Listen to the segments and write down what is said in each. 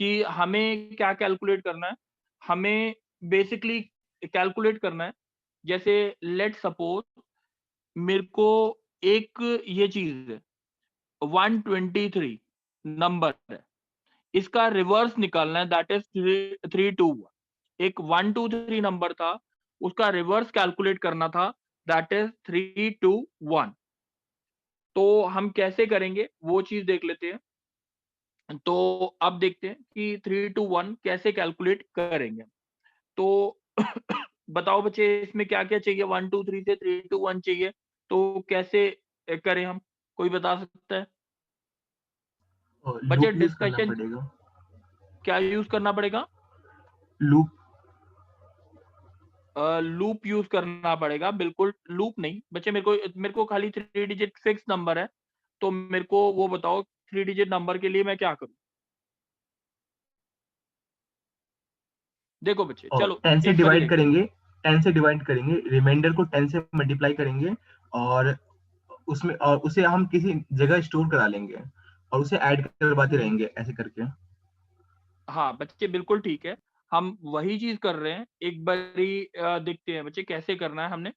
कि हमें क्या कैलकुलेट करना है। हमें बेसिकली कैलकुलेट करना है, जैसे लेट सपोज मेरे को एक ये चीज है 123 नंबर है, इसका रिवर्स निकालना है, दैट इज 321। एक 123 नंबर था, उसका रिवर्स कैलकुलेट करना था, दैट इज 321। तो हम कैसे करेंगे वो चीज देख लेते हैं। तो अब देखते हैं कि 321 कैसे कैलकुलेट करेंगे। तो बताओ बच्चे, इसमें क्या क्या चाहिए? 123 से 321 चाहिए, तो कैसे करें हम? कोई बता सकता है? और बच्चे लूप यूज करना डिस्कशन पड़ेगा। क्या यूज करना पड़ेगा? लूप। लूप यूज करना पड़ेगा, बिल्कुल। लूप नहीं बच्चे, मेरे को खाली 3 डिजिट फिक्स नंबर है, तो मेरे को वो बताओ 3 डिजिट नंबर के लिए मैं क्या करूं। देखो बच्चे, और चलो 10 से एक बारी डिवाइड देखते हैं। करेंगे, 10 से डिवाइड करेंगे, रिमाइंडर को 10 से मल्टीप्लाई करेंगे, और उसमें और उसे हम किसी जगह स्टोर करा लेंगे और उसे ऐड करवाते रहेंगे ऐसे करके। हाँ बच्चे, बिल्कुल ठीक है, हम वही चीज कर रहे हैं। एक बारी देखते हैं बच्चे कैसे करना है हमने।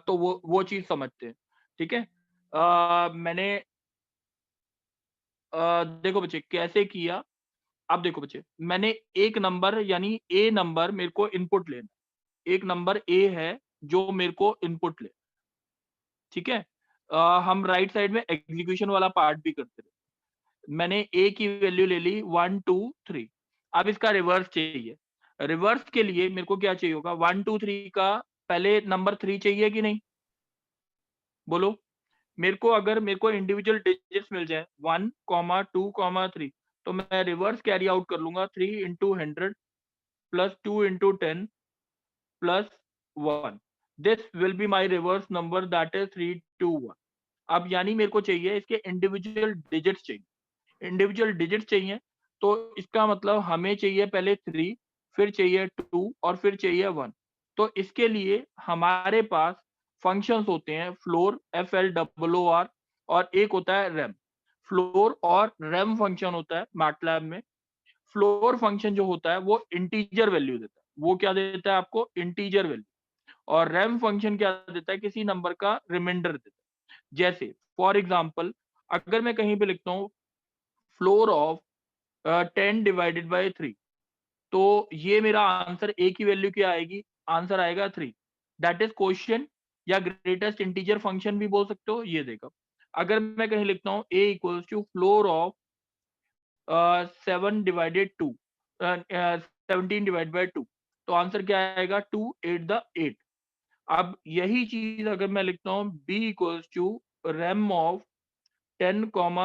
तो वो चीज समझते हैं, ठीक है। मैंने देखो बच्चे कैसे किया। अब देखो बच्चे, मैंने एक नंबर यानी ए नंबर मेरे को इनपुट लेना, एक नंबर ए है जो मेरे को इनपुट ले, ठीक है। हम राइट साइड में एग्जीक्यूशन वाला पार्ट भी करते रहे। मैंने ए की वैल्यू ले ली 123। अब इसका रिवर्स चाहिए। रिवर्स के लिए मेरे को क्या चाहिए होगा? 123 का पहले नंबर 3 चाहिए कि नहीं? बोलो। मेरे को इंडिविजुअल डिजिट्स मिल जाए 1, 2, 3, तो मैं रिवर्स कैरी आउट कर लूंगा 3 into 100 plus 2 into 10 plus 1। This will be my reverse number, that is 321। अब यानी मेरे को चाहिए इसके इंडिविजुअल डिजिट्स चाहिए, इंडिविजुअल डिजिट्स चाहिए। तो इसका मतलब हमें चाहिए पहले 3, फिर चाहिए 2 और फिर चाहिए 1। तो इसके लिए हमारे पास फंक्शंस होते हैं फ्लोर, FLOOR, और एक होता है रेम। फ्लोर और रेम फंक्शन होता है मैटलैब में। फ्लोर फंक्शन जो होता है वो इंटीजर वैल्यू देता है। वो क्या देता है आपको? Integer value. और रेम फंक्शन क्या देता है? किसी नंबर का रिमाइंडर देता है। जैसे फॉर एग्जांपल, अगर मैं कहीं पे लिखता हूँ फ्लोर ऑफ 10 डिवाइडेड बाय 3, तो ये मेरा आंसर, ए की वैल्यू क्या आएगी? आंसर आएगा 3। दैट इज क्वेश्चन, या ग्रेटेस्ट इंटीजर फंक्शन भी बोल सकते हो, ये देखो। अगर मैं कहीं लिखता हूँ ए इक्वल्स टू फ्लोर ऑफ 7/2, 17/2, तो आंसर क्या आएगा? 2 8 द 8। अब यही चीज अगर मैं लिखता हूँ B equals to rem of 10,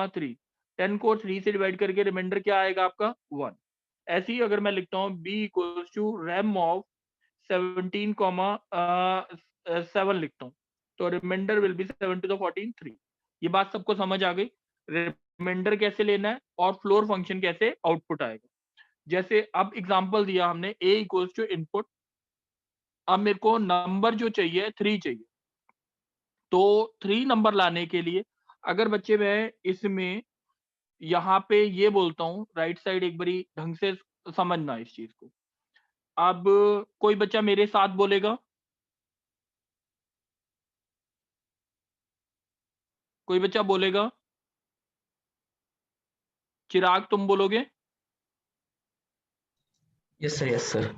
3, 10 को 3 से डिवाइड करके रिमाइंडर क्या आएगा आपका? 1। ऐसे ही अगर मैं लिखता हूँ B equals to rem of 17, 7 लिखता हूँ, तो remainder will be 7 to the 14, 3। ये बात सबको समझ आ गई? रिमाइंडर कैसे लेना है और फ्लोर फंक्शन कैसे आउटपुट आएगा। जैसे अब एग्जांपल दिया हमने, a इक्वल्स टू इनपुट। अब मेरे को नंबर जो चाहिए 3 चाहिए, तो 3 नंबर लाने के लिए अगर बच्चे मैं इसमें यहाँ पे ये बोलता हूँ, राइट साइड एक बारी ढंग से समझना इस चीज को। अब कोई बच्चा मेरे साथ बोलेगा? कोई बच्चा बोलेगा? चिराग तुम बोलोगे? Yes sir, yes sir.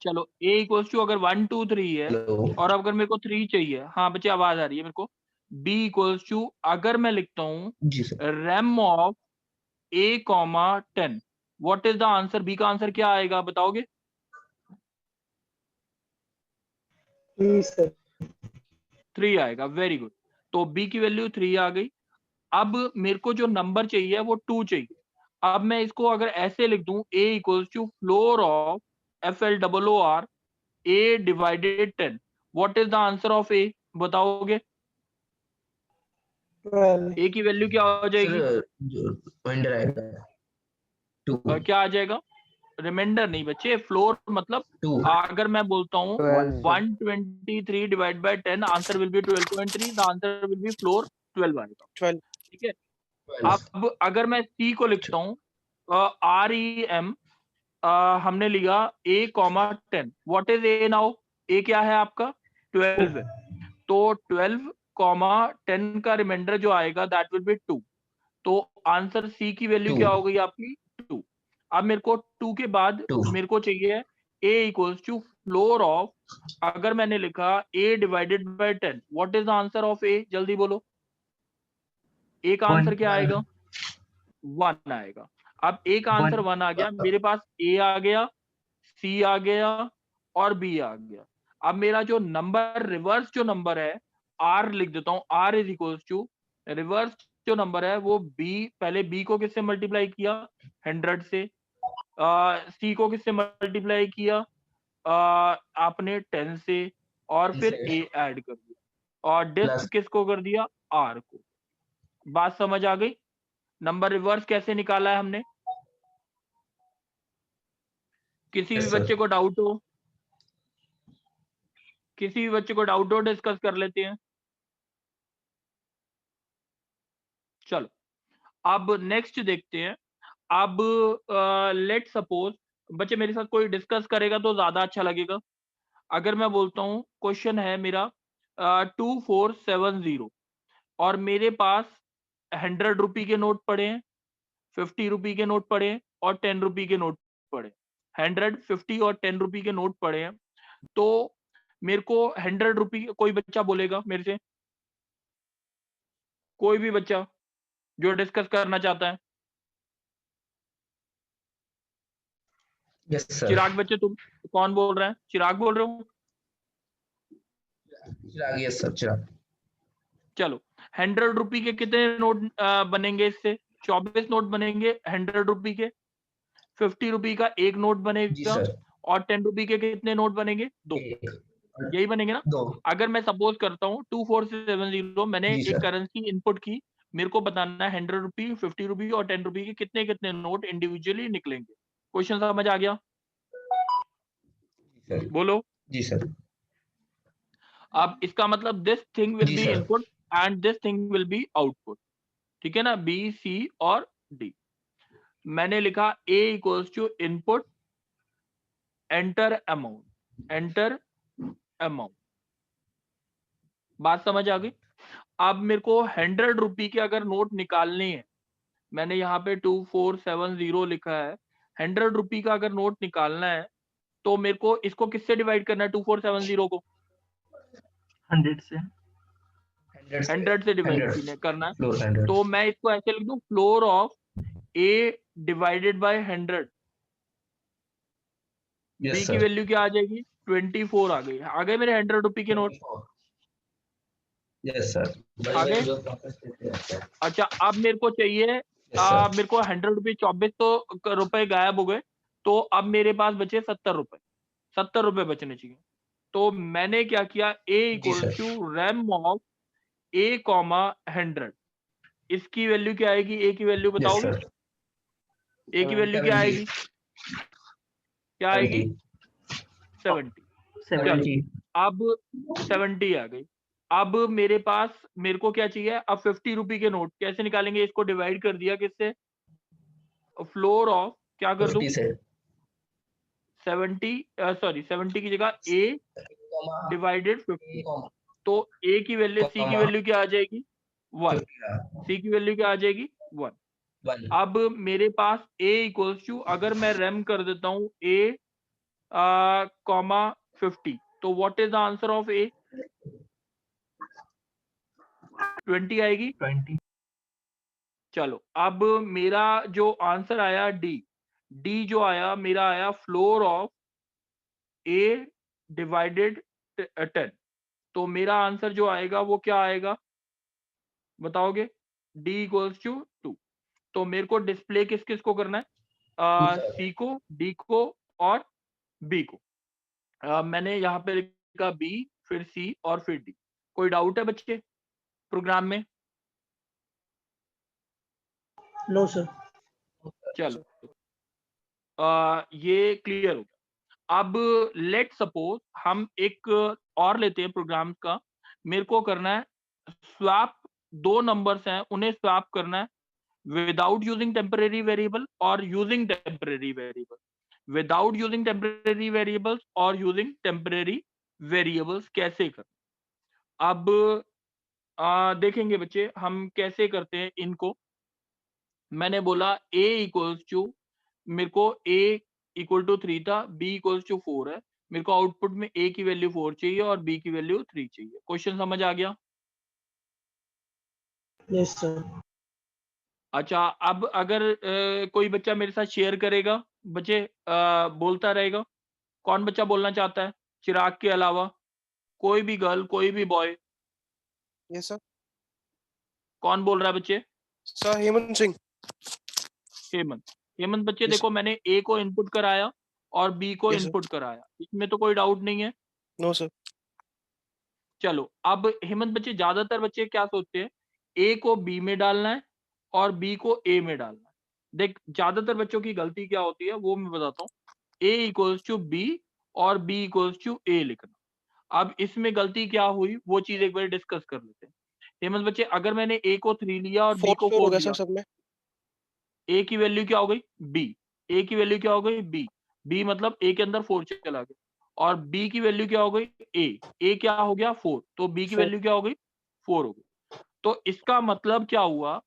चलो, a इक्वल्स टू अगर 1 2 3 है, हेलो। और अगर मेरे को 3 चाहिए, हाँ बच्चे आवाज आ रही है मेरे को। b इक्वल्स टू अगर मैं लिखता हूँ जी sir. Rem of a comma 10, what is the answer? b का आंसर क्या आएगा बताओगे? 3 आएगा, वेरी गुड। तो b की वैल्यू 3 आ गई। अब मेरे को जो नंबर चाहिए वो 2 चाहिए। अब मैं इसको अगर ऐसे लिख दूं, a equals to floor of FLOOR a divided 10, what is the answer of a? बताओगे? 12। a की वैल्यू क्या हो सर जाएगी? जो रिमाइंडर आएगा 2। क्या आ जाएगा? रिमाइंडर नहीं बच्चे, फ्लोर मतलब 2। अगर मैं बोलता हूँ 12 123 divide by 10, answer will be 12.3, the answer will be floor 12 आएगा, 12। ठीक है। 12। अब अगर मैं c को लिखता हूँ REM हमने लिया A,10. What is A now? A क्या है आपका? 12 है। तो 12,10 का रिमाइंडर जो आएगा दैट विल बी 2। तो आंसर सी की वैल्यू 2 क्या हो गई आपकी? 2। अब मेरे को 2 के बाद 2 मेरे को चाहिए A equals to floor of, अगर मैंने लिखा A divided by 10, what is the answer of A? जल्दी बोलो। A का आंसर क्या आएगा? 1 आएगा। अब A का आंसर 1 आ गया, मेरे पास A आ गया, C आ गया और B आ गया। अब मेरा जो नंबर रिवर्स जो नंबर है R लिख देता हूं, R is equals to reverse जो नंबर है वो B, पहले B को किससे मल्टीप्लाई किया? 100 से। C को किससे मल्टीप्लाई किया? आपने 10 से, और फिर A ऐड कर दिया और डिस्क प्लस किसको कर दिया? R को। बात समझ आ गई? नंबर रिवर्स कैसे निकाला है हमने? किसी भी यस सर बच्चे को डाउट हो? किसी भी बच्चे को डाउट हो डिस्कस कर लेते हैं। चलो अब नेक्स्ट देखते हैं। अब लेट सपोज बच्चे मेरे साथ कोई डिस्कस करेगा तो ज्यादा अच्छा लगेगा। अगर मैं बोलता हूँ क्वेश्चन है मेरा 2470 और मेरे पास 100 रुपी के नोट पड़े हैं, 50 रुपी के नोट पड़े हैं और 10 रुपी के नोट पड़े हैं। 100, 50 और 10 रुपी के नोट पड़े हैं। तो मेरे को 100 रुपी, कोई बच्चा बोलेगा मेरे से, कोई भी बच्चा जो डिस्कस करना चाहता है। यस सर चिराग बच्चे, तुम कौन बोल रहे हैं? चिराग बोल रहे हो? चिराग यस सर चिराग चलो 100 रुपी के कितने नोट बनेंगे इससे? 24 नोट बनेंगे 100 रुपी के। 50 रुपी का एक नोट जी बनेगा सर और 10 रुपी के कितने नोट बनेंगे? 2। एक यही बनेंगे ना? 2 अगर मैं सपोज करता हूँ 2470, मैंने जी एक सर करेंसी इनपुट की, मेरे को बताना है 100 रुपी, 50 रुपी और 10 रुपी के कितने कितने नोट इंडिविजुअली निकलेंगे। क्वेश्चन समझ आ गया? सर बोलो। जी सर अब इसका मतलब दिस थिंग विल जी be sir input and this thing will be output. ठीक है ना? B, C और D। मैंने लिखा A equals to input, enter amount, enter amount. बात समझ आ गई? अब मेरे को 100 रुपी के अगर नोट निकालने हैं, मैंने यहाँ पे 2470 लिखा है। 100 रुपी का अगर नोट निकालना है तो मेरे को इसको किससे डिवाइड करना है? 2470 को 100 से 100 से डिवाइड 100 करना है। फ्लोर 100 तो मैं इसको ऐसे लिख दूं, floor of A divided bye 100। B yes की सर वैल्यू क्या आ जाएगी? 24 आ गई। आ गए मेरे 100 रुपी के नोट? 24 यस सर आ गए? अच्छा अब मेरे को चाहिए, यस सर मेरे को 100 रुपये, 24 तो रुपए गायब हो गए, तो अब मेरे पास बचे 70 रुपए। 70 रुपए बचने चाहिए। तो मैंने क्या किया? A जी equals sir to rem of A, 100। इसकी वैल्यू क्या आएगी? A की वैल्यू यस बताओगे? सर A की वैल्यू क्या 70 आएगी? क्या आएगी? 70। 70 चलो अब 70 आ गई। अब मेरे पास, मेरे को क्या चाहिए? अब 50 रुपी के नोट कैसे निकालेंगे? इसको डिवाइड कर दिया किससे? फ्लोर ऑफ, क्या कर दूं? 50 से 70, सॉरी 70 की जगह A डिवाइडेड 50। तो A की वैल्यू, C की वैल्यू क्या आ जाएगी? 1। C की वैल्यू क्या आ जाएगी? 1। 1 अब मेरे पास A इक्वल्स टू, अगर मैं रेम कर देता हूं A, 50, तो what is the answer of A? 20 आएगी। 20 चलो अब मेरा जो आंसर आया D जो आया मेरा आया फ्लोर ऑफ A डिवाइडेड 10। तो मेरा आंसर जो आएगा वो क्या आएगा? बताओगे? D equals to 2। तो मेरे को डिस्प्ले किस किस को करना है? C को, D को और B को। मैंने यहाँ पे लिखा B, फिर C और फिर D। कोई डाउट है बच्चे प्रोग्राम में? No sir. चलो ये क्लियर हो गया। अब लेट सपोज हम एक और लेते हैं प्रोग्राम का। मेरे को करना है स्वैप, 2 नंबर्स हैं उन्हें स्वैप करना है। without using temporary variable or using temporary variable, without using temporary variables और using temporary variables कैसे करना। अब देखेंगे बच्चे हम कैसे करते हैं इनको। मैंने बोला a इक्वल्स टू, मेरे को a इक्वल टू 3 था, b इक्वल्स टू 4 है, मेरे को आउटपुट में a की वैल्यू 4 चाहिए और b की वैल्यू 3 चाहिए। क्वेश्चन समझ आ गया? Yes sir. अच्छा, अब अगर कोई बच्चा मेरे साथ शेयर करेगा, बच्चे बोलता रहेगा। कौन बच्चा बोलना चाहता है चिराग के अलावा? कोई भी गर्ल, कोई भी बॉय, यस सर। कौन बोल रहा है बच्चे? सर हेमंत सिंह। हेमंत। हेमंत बच्चे Yes, देखो, मैंने ए को इनपुट कराया और बी को Yes, sir. इनपुट कराया, इसमें तो कोई डाउट नहीं है। No sir. चलो, अब हेमंत बच्चे, ज्यादातर बच्चे क्या सोचते हैं, ए को बी में डालना है और बी को ए में डालना है। देख, ज्यादातर बच्चों की गलती क्या होती है वो मैं बताता हूँ। ए इक्वल्स टू बी और बी इक्वल्स टू ए लिखना। अब इसमें गलती क्या हुई वो चीज एक बार डिस्कस कर लेते हैं। हेमंत बच्चे, अगर मैंने ए को 3 लिया और बी को 4 हो 4 गया लिया, सर सब में। ए की वैल्यू क्या हो गई? बी। ए की वैल्यू क्या हो गई? बी। बी मतलब ए के अंदर 4 चला गया। और बी की वैल्यू क्या हो गई? ए। ए क्या हो गया? 4। तो बी की 4 वैल्यू क्या हो गई? 4 हो गई। तो इसका मतलब क्या हुआ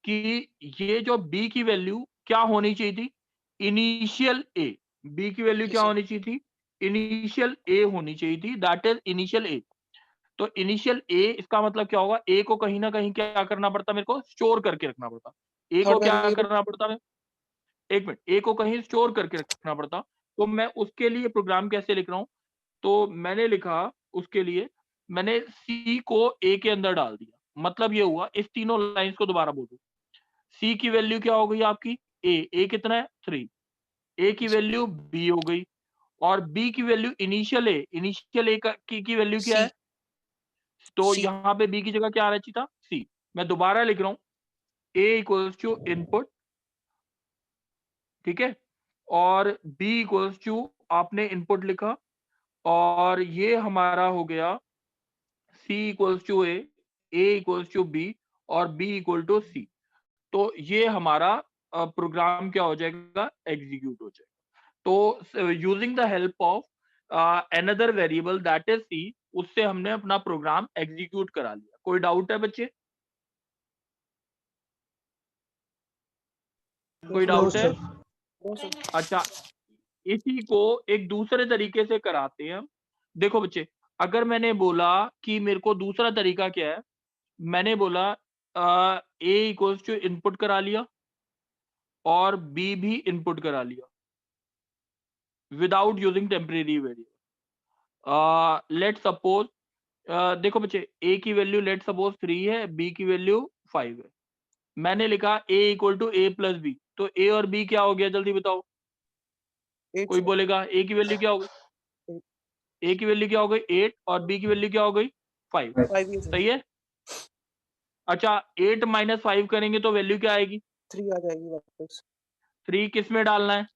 कि ये जो बी की वैल्यू क्या होनी चाहिए थी? इनिशियल ए। बी की वैल्यू Yes, क्या sir. होनी चाहिए थी? इनिशियल ए होनी चाहिए थी, दैट इज इनिशियल ए। तो इनिशियल ए, इसका मतलब क्या होगा? ए को कहीं ना कहीं क्या करना पड़ता, मेरे को स्टोर करके रखना पड़ता। ए को थर्ड क्या वेरिएबल। करना पड़ता? एक मिनट, ए को कहीं स्टोर करके रखना पड़ता। तो मैं उसके लिए प्रोग्राम कैसे लिख रहा हूँ? तो मैंने लिखा उसके लिए, मैंने सी को ए के अंदर डाल दिया। मतलब ये हुआ, इस तीनों लाइंस को दोबारा बोलूं। सी की वैल्यू क्या हो गई आपकी? ए। ए कितना है? 3। ए की वैल्यू बी हो गई और बी की वैल्यू इनिशियल ए। इनिशियल ए की वैल्यू क्या है? सी। तो सी। यहाँ पे बी की जगह क्या आना चाहिए था? सी। मैं दोबारा लिख रहा हूँ, ए इक्वल्स टू इनपुट, ठीक है, और b इक्वल्स टू, आपने इनपुट लिखा और ये हमारा हो गया c equals to a equals to b और b इक्वल टू c। तो ये हमारा प्रोग्राम क्या हो जाएगा? एग्जीक्यूट हो जाएगा। तो using the help of another variable that is c, उससे हमने अपना प्रोग्राम एग्जीक्यूट करा लिया। कोई डाउट है बच्चे? कोई डाउट है? No sir. अच्छा, इसी को एक दूसरे तरीके से कराते हैं। देखो बच्चे, अगर मैंने बोला कि मेरे को दूसरा तरीका क्या है, मैंने बोला ए इक्वल्स टू इनपुट करा लिया और बी भी इनपुट करा लिया without using temporary variable. Let suppose, देखो बच्चे, ए की वैल्यू लेट सपोज 3 है, बी की वैल्यू 5 है। मैंने लिखा A equal to A plus B. तो ए और बी क्या हो गया, जल्दी बताओ? 8 कोई सर। बोलेगा ए की वैल्यू क्या हो गई? ए की वैल्यू क्या हो गई? 8 और बी की वैल्यू क्या हो गई? 5। 5 ये सही है। अच्छा, 8 माइनस 5 करेंगे तो वैल्यू क्या आएगी? 3 आ जाएगी वापस। 3 किस में डालना है?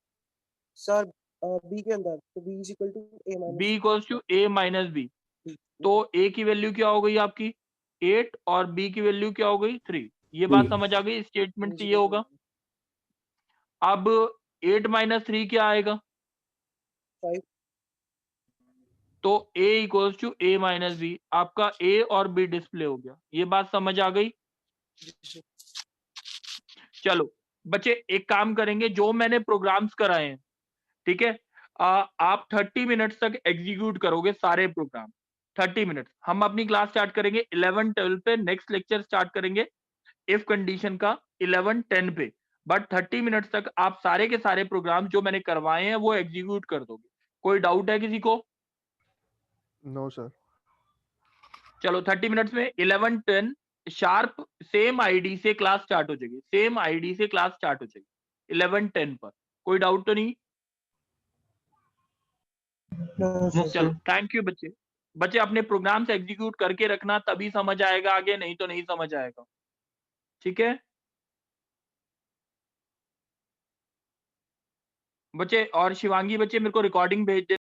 सर बी के अंदर, तो B is equal to A b minus equals to a minus B. B. तो a की वैल्यू क्या हो गई आपकी? 8 और b की वैल्यू क्या हो गई? 3। ये बात समझ आ गई? स्टेटमेंट से ये होगा। अब 8 माइनस 3 क्या आएगा? 5। तो a equals to a minus B. आपका a और b डिस्प्ले हो गया। ये बात समझ आ गई? चलो बच्चे, एक काम करेंगे, जो मैंने प्रोग्राम्स कराए हैं, ठीक है, आप 30 मिनट्स तक एग्जीक्यूट करोगे सारे प्रोग्राम। 30 मिनट्स। हम अपनी क्लास स्टार्ट करेंगे 11-12 पे, नेक्स्ट लेक्चर स्टार्ट करेंगे इफ कंडीशन का 11-10 पे। बट 30 मिनट्स तक आप सारे के सारे प्रोग्राम जो मैंने करवाए हैं वो एग्जीक्यूट कर दोगे। कोई डाउट है किसी को? No sir. चलो 30 मिनट्स में 11-10 शार्प सेम आईडी से क्लास स्टार्ट हो जाएगी। सेम आईडी से क्लास स्टार्ट हो जाएगी 11-10 पर। कोई डाउट तो नहीं? चलो, थैंक यू बच्चे। बच्चे अपने प्रोग्राम से एग्जीक्यूट करके रखना, तभी समझ आएगा आगे, नहीं तो नहीं समझ आएगा। ठीक है बच्चे? और शिवांगी बच्चे, मेरे को रिकॉर्डिंग भेज दे।